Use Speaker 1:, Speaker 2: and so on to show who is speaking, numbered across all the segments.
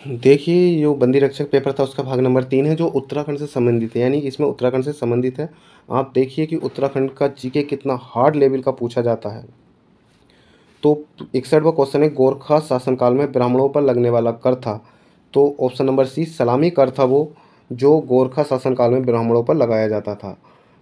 Speaker 1: देखिए, जो बंदी रक्षक पेपर था उसका भाग नंबर 3 है जो उत्तराखंड से संबंधित है, यानी इसमें उत्तराखंड से संबंधित है। आप देखिए कि उत्तराखंड का जीके कितना हार्ड लेवल का पूछा जाता है। तो 61वां क्वेश्चन है, गोरखा शासनकाल में ब्राह्मणों पर लगने वाला कर था। तो ऑप्शन नंबर सी सलामी कर था वो, जो गोरखा शासनकाल में ब्राह्मणों पर लगाया जाता था।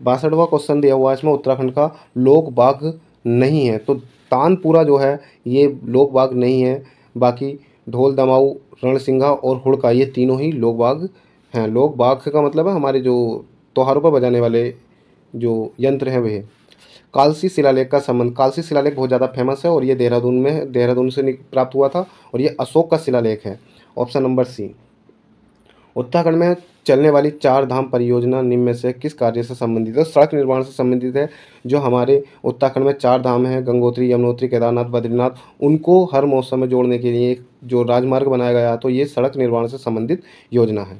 Speaker 1: 62वां क्वेश्चन दिया हुआ है इसमें, उत्तराखंड का लोक बाग नहीं है। तो तानपुरा जो है ये लोक बाग नहीं है। बाकी ढोल दमाऊ, रणसिंघा और हुड़का ये तीनों ही लोक बाग हैं। लोक बाग का मतलब है हमारे जो त्योहारों पर बजाने वाले जो यंत्र हैं वे। कालसी शिलालेख का संबंध, कालसी शिलालेख बहुत ज़्यादा फेमस है और ये देहरादून में है, देहरादून से प्राप्त हुआ था और ये अशोक का शिलालेख है। ऑप्शन नंबर सी। उत्तराखंड में चलने वाली चार धाम परियोजना निम्न में से किस कार्य से संबंधित है? सड़क निर्माण से संबंधित है। जो हमारे उत्तराखंड में चार धाम हैं, गंगोत्री, यमुनोत्री, केदारनाथ, बद्रीनाथ, उनको हर मौसम में जोड़ने के लिए एक जो राजमार्ग बनाया गया, तो ये सड़क निर्माण से संबंधित योजना है।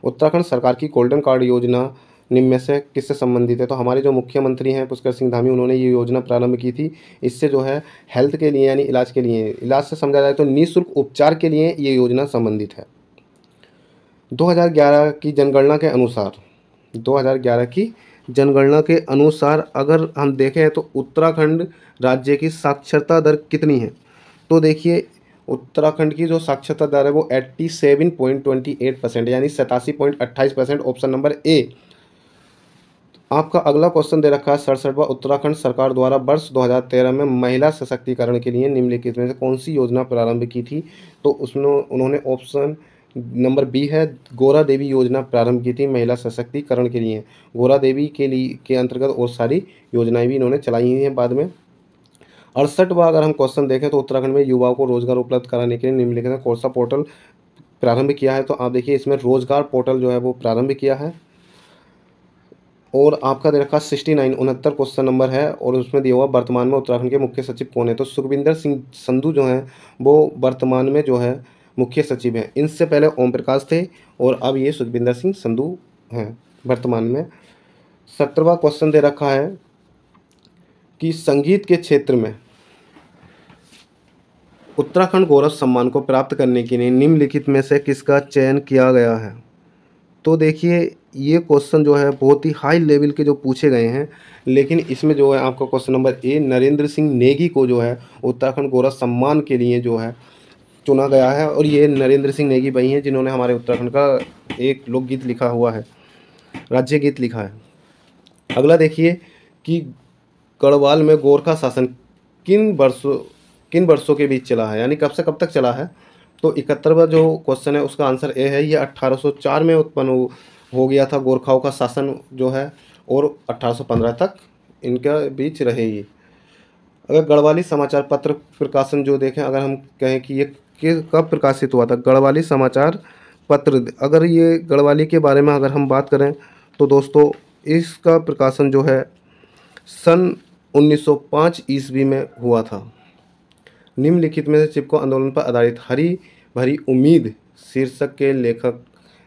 Speaker 1: उत्तराखंड सरकार की गोल्डन कार्ड योजना निम्न में से किससे संबंधित है? तो हमारे जो मुख्यमंत्री हैं पुष्कर सिंह धामी, उन्होंने ये योजना प्रारंभ की थी। इससे जो है हेल्थ के लिए यानी इलाज के लिए, इलाज से समझा जाए तो निःशुल्क उपचार के लिए ये योजना संबंधित है। 2011 की जनगणना के अनुसार, 2011 की जनगणना के अनुसार अगर हम देखें तो उत्तराखंड राज्य की साक्षरता दर कितनी है? तो देखिए, उत्तराखंड की जो साक्षरता दर है वो 87.28% यानी 87.28%, ऑप्शन नंबर ए। आपका अगला क्वेश्चन दे रखा है 67वां, उत्तराखंड सरकार द्वारा वर्ष 2013 में महिला सशक्तिकरण के लिए निम्नलिखित में से कौन सी योजना प्रारंभ की थी? तो उसमें उन्होंने ऑप्शन नंबर बी है, गौरा देवी योजना प्रारंभ की थी महिला सशक्तिकरण के लिए। गौरा देवी के लिए के अंतर्गत और सारी योजनाएं भी इन्होंने चलाई हुई हैं बाद में। 68वां अगर हम क्वेश्चन देखें तो उत्तराखंड में युवाओं को रोजगार उपलब्ध कराने के लिए निम्नलिखित में कौन सा पोर्टल प्रारंभ किया है? तो आप देखिए इसमें रोजगार पोर्टल जो है वो प्रारंभ किया है। और आपका दे रखा 69 69 क्वेश्चन नंबर है और उसमें दिया हुआ वर्तमान में उत्तराखंड के मुख्य सचिव कौन है? तो सुखविंदर सिंह संधू जो हैं वो वर्तमान में जो है मुख्य सचिव हैं। इनसे पहले ओम प्रकाश थे और अब ये सुखविंदर सिंह संधू हैं वर्तमान में। 70वां क्वेश्चन दे रखा है कि संगीत के क्षेत्र में उत्तराखंड गौरव सम्मान को प्राप्त करने के लिए निम्नलिखित में से किसका चयन किया गया है? तो देखिए, ये क्वेश्चन जो है बहुत ही हाई लेवल के जो पूछे गए हैं, लेकिन इसमें जो है आपका question number A, Narendra Singh Negi को जो है उत्तराखंड गौरव सम्मान के लिए जो है चुना गया है। और ये नरेंद्र सिंह नेगी वही हैं जिन्होंने हमारे उत्तराखंड का एक लोकगीत लिखा हुआ है, राज्य गीत लिखा है। अगला देखिए कि गढ़वाल में गोरखा शासन किन वर्षों के बीच चला है, यानी कब से कब तक चला है? तो 71वां जो क्वेश्चन है उसका आंसर ए है, ये 1804 में उत्पन्न हो गया था गोरखाओं का शासन जो है, और 1815 तक इनके बीच रहे ये। अगर गढ़वाली समाचार पत्र प्रकाशन जो देखें, अगर हम कहें कि ये कब प्रकाशित हुआ था गढ़वाली समाचार पत्र, अगर ये गढ़वाली के बारे में अगर हम बात करें तो दोस्तों इसका प्रकाशन जो है सन 1905 ईस्वी में हुआ था। निम्नलिखित में से चिपको आंदोलन पर आधारित हरी भरी उम्मीद शीर्षक के लेखक,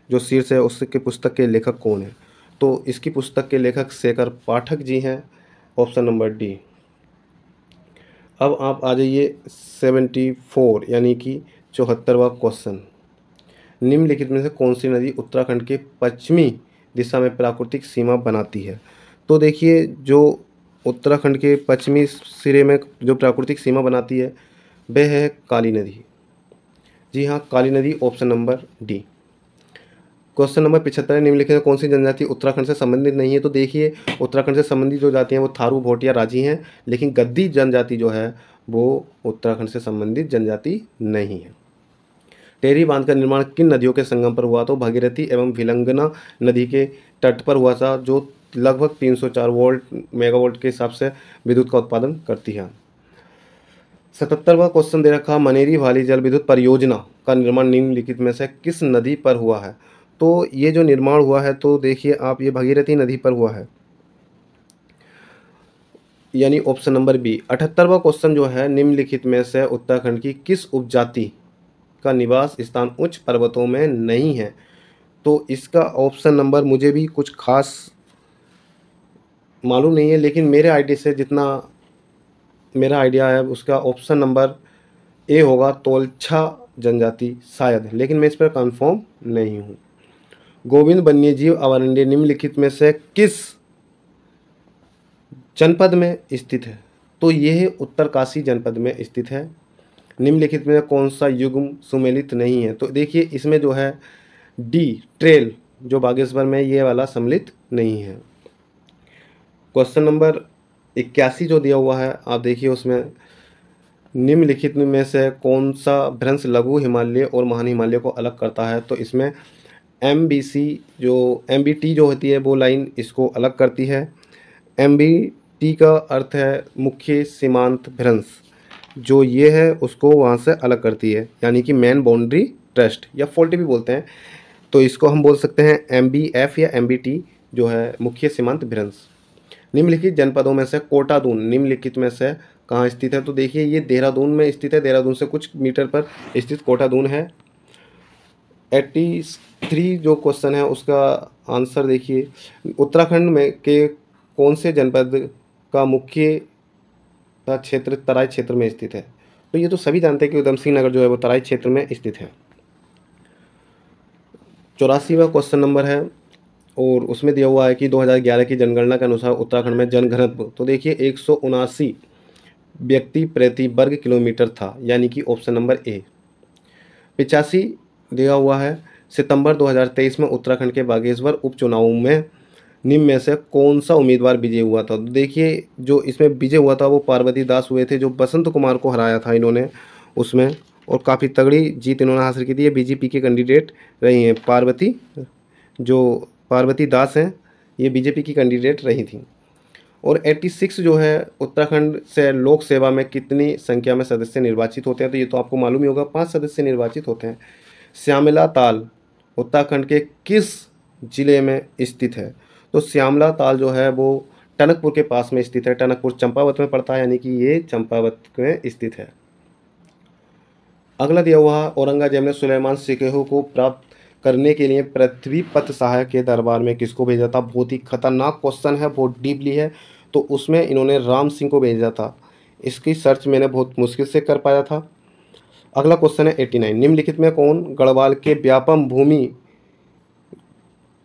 Speaker 1: जो शीर्ष है उसके पुस्तक के लेखक कौन है? तो इसकी पुस्तक के लेखक शेखर पाठक जी हैं, ऑप्शन नंबर डी। अब आप आ जाइए 74 यानी कि 74वां क्वेश्चन, निम्नलिखित में से कौन सी नदी उत्तराखंड के पश्चिमी दिशा में प्राकृतिक सीमा बनाती है? तो देखिए, जो उत्तराखंड के पश्चिमी सिरे में जो प्राकृतिक सीमा बनाती है वह है काली नदी। जी हाँ, काली नदी, option number D. Question number 75, निम्नलिखित में कौन सी जनजाति उत्तराखंड से संबंधित नहीं है? तो देखिए, उत्तराखंड से संबंधित जो जाति हैं वो थारू, भोटिया, राजी हैं, लेकिन गद्दी जनजाति जो है वो उत्तराखंड से संबंधित जनजाति नहीं है। टेहरी बांध का निर्माण किन नदियों के संगम पर हुआ? तो भगीरथी एवं विलंगना नदी के तट पर हुआ था, जो लगभग 304 वोल्ट मेगावोल्ट के हिसाब से विद्युत का उत्पादन करती है। 77वां क्वेश्चन दे रखा, मनेरी भाली जल विद्युत परियोजना का निर्माण निम्नलिखित में से किस नदी पर हुआ है? तो ये जो निर्माण हुआ है तो देखिए आप, ये भगीरथी नदी पर हुआ है, यानी ऑप्शन नंबर बी। 78वां क्वेश्चन जो है, निम्नलिखित में से उत्तराखंड की किस उपजाति का निवास स्थान उच्च पर्वतों में नहीं है? तो इसका ऑप्शन नंबर मुझे भी कुछ खास मालूम नहीं है, लेकिन मेरे आइडिया से जितना मेरा आइडिया है उसका ऑप्शन नंबर ए होगा, तोलछा जनजाति शायद, लेकिन मैं इस पर कंफर्म नहीं हूँ। गोविंद वन्यजीव अभयारण्य निम्नलिखित में से किस जनपद में स्थित है? तो यह उत्तरकाशी जनपद में स्थित है। निम्नलिखित में कौन सा युग्म सुमेलित नहीं है? तो देखिए इसमें जो है डी ट्रेल जो बागेश्वर में, ये वाला सम्मिलित नहीं है। क्वेश्चन नंबर 81 जो दिया हुआ है, आप देखिए उसमें निम्नलिखित में से कौन सा भ्रंश लघु हिमालय और महान हिमालय को अलग करता है? तो इसमें MBC जो MBT जो होती है वो लाइन इसको अलग करती है। MBT का अर्थ है मुख्य सीमांत भ्रंश, जो ये है उसको वहाँ से अलग करती है, यानी कि मेन बाउंड्री ट्रस्ट या फॉल्ट भी बोलते हैं। तो इसको हम बोल सकते हैं MBF या MBT जो है मुख्य सीमांत भ्रंश। निम्नलिखित जनपदों में से कोटादून निम्नलिखित में से कहाँ स्थित है? तो देखिए ये देहरादून में स्थित है, देहरादून से कुछ मीटर पर स्थित कोटादून है। 83 जो क्वेश्चन है उसका आंसर देखिए, उत्तराखंड में के कौन से जनपद का मुख्य क्षेत्र तराई क्षेत्र में स्थित है? तो ये तो सभी जानते हैं कि उधम सिंह नगर जो है वो तराई क्षेत्र में स्थित है। 84वां क्वेश्चन नंबर है और उसमें दिया हुआ है कि 2011 की जनगणना के अनुसार उत्तराखंड में जनघनत्व, तो देखिए 179 व्यक्ति प्रति वर्ग किलोमीटर था, यानी कि ऑप्शन नंबर ए। 85 दिया हुआ है, सितंबर 2023 में उत्तराखंड के बागेश्वर उपचुनाव में निम्न में से कौन सा उम्मीदवार विजय हुआ था? तो देखिए जो इसमें विजय हुआ था वो पार्वती दास हुए थे, जो बसंत कुमार को हराया था इन्होंने उसमें, और काफ़ी तगड़ी जीत इन्होंने हासिल की थी। ये बीजेपी के कैंडिडेट रही हैं, पार्वती दास हैं, ये बीजेपी की कैंडिडेट रही थी। और 86 जो है, उत्तराखंड से लोक सेवा में कितनी संख्या में सदस्य निर्वाचित होते हैं? तो ये तो आपको मालूम ही होगा, 5 सदस्य निर्वाचित होते हैं। श्यामला ताल उत्तराखंड के किस जिले में स्थित है? तो श्यामला ताल जो है वो टनकपुर के पास में स्थित है, टनकपुर चंपावत में पड़ता है, यानी कि ये चंपावत में स्थित है। अगला दिया हुआ, औरंगजेब ने सुलेमान सिकेहू को प्राप्त करने के लिए पृथ्वी पत शाह के दरबार में किसको भेजा था? बहुत ही खतरनाक क्वेश्चन है, बहुत डीपली है, तो उसमें इन्होंने राम सिंह को भेजा था। इसकी सर्च मैंने बहुत मुश्किल से कर पाया था। अगला क्वेश्चन है 89, निम्नलिखित में कौन गढ़वाल के व्यापम भूमि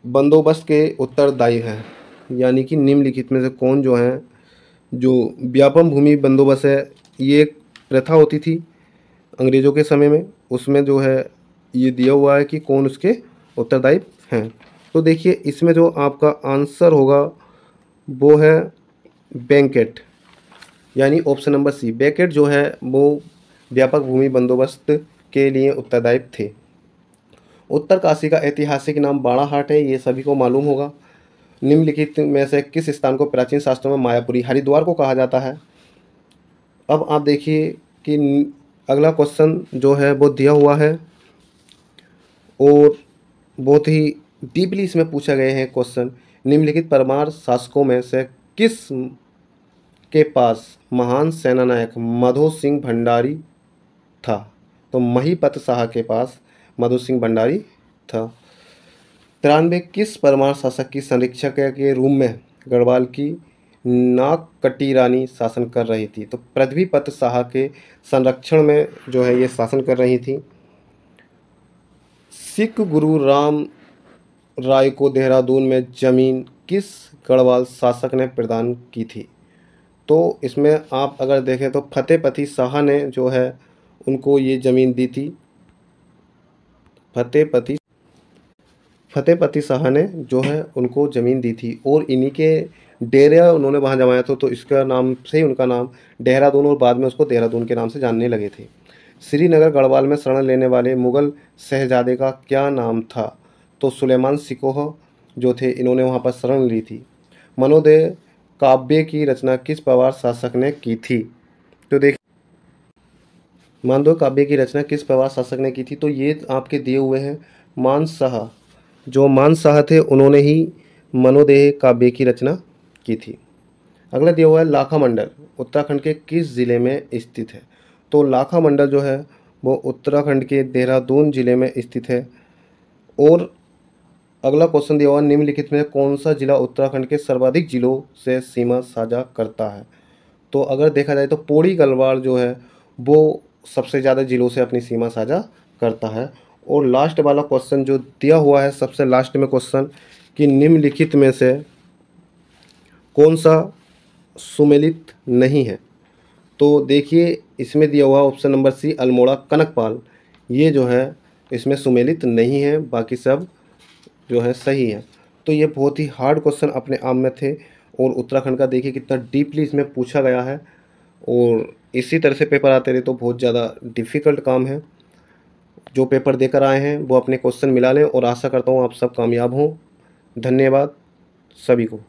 Speaker 1: बंदोबस्त के उत्तरदायी है? यानी कि निम्नलिखित में से कौन जो है, जो व्यापम भूमि बंदोबस्त है, ये एक प्रथा होती थी अंग्रेज़ों के समय में, उसमें जो है ये दिया हुआ है कि कौन उसके उत्तरदायी हैं। तो देखिए इसमें जो आपका आंसर होगा वो है बैंकेट, यानी ऑप्शन नंबर सी। बैंकेट जो है वो व्यापक भूमि बंदोबस्त के लिए उत्तरदायी थे। उत्तरकाशी का ऐतिहासिक नाम बाड़ाहाट है, ये सभी को मालूम होगा। निम्नलिखित में से किस स्थान को प्राचीन शास्त्रों में मायापुरी हरिद्वार को कहा जाता है? अब आप देखिए कि अगला क्वेश्चन जो है वो दिया हुआ है और बहुत ही डीपली इसमें पूछा गए हैं क्वेश्चन। निम्नलिखित परमार शासकों में से किस के पास महान सेनानायक मधो सिंह भंडारी था? तो महीपत शाह के पास मधो सिंह भंडारी था। 93 किस परमार शासक की संरक्षक के रूप में गढ़वाल की नागकटी रानी शासन कर रही थी? तो पृथ्वीपत शाह के संरक्षण में जो है ये शासन कर रही थी। सिख गुरु राम राय को देहरादून में जमीन किस गढ़वाल शासक ने प्रदान की थी? तो इसमें आप अगर देखें तो फतेहपति शाह ने जो है उनको ये ज़मीन दी थी। फतेहपति शाह ने जो है उनको ज़मीन दी थी और इन्हीं के डेरे उन्होंने वहाँ जमाया था, तो इसका नाम से ही उनका नाम देहरादून, और बाद में उसको देहरादून के नाम से जानने लगे थे। श्रीनगर गढ़वाल में शरण लेने वाले मुग़ल शहजादे का क्या नाम था? तो सुलेमान सिकोह जो थे इन्होंने वहाँ पर शरण ली थी। मनोदय काव्य की रचना किस पवार शासक ने की थी? तो देख मनोदय काव्य की रचना किस पवार शासक ने की थी? तो ये आपके दिए हुए हैं मानशाह, जो मानशाह थे उन्होंने ही मनोदय काव्य की रचना की थी। अगला दिया हुआ है लाखा मंडल उत्तराखंड के किस ज़िले में स्थित है? तो लाखा मंडल जो है वो उत्तराखंड के देहरादून ज़िले में स्थित है। और अगला क्वेश्चन दिया हुआ, निम्नलिखित में कौन सा जिला उत्तराखंड के सर्वाधिक जिलों से सीमा साझा करता है? तो अगर देखा जाए तो पौड़ी गढ़वाल जो है वो सबसे ज़्यादा जिलों से अपनी सीमा साझा करता है। और लास्ट वाला क्वेश्चन जो दिया हुआ है सबसे लास्ट में क्वेश्चन कि निम्नलिखित में से कौन सा सुमेलित नहीं है, तो देखिए इसमें दिया हुआ option number C Almora Kanakpal, ये जो है इसमें सुमेलित नहीं है, बाकी सब जो है सही है। तो ये बहुत ही हार्ड क्वेश्चन अपने आप में थे और उत्तराखंड का देखिए कितना डीपली इसमें पूछा गया है और इसी तरह से पेपर आते रहे तो बहुत ज़्यादा डिफ़िकल्ट काम है। जो पेपर देकर आए हैं वो अपने क्वेश्चन मिला लें और आशा करता हूँ आप सब कामयाब हों। धन्यवाद सभी को।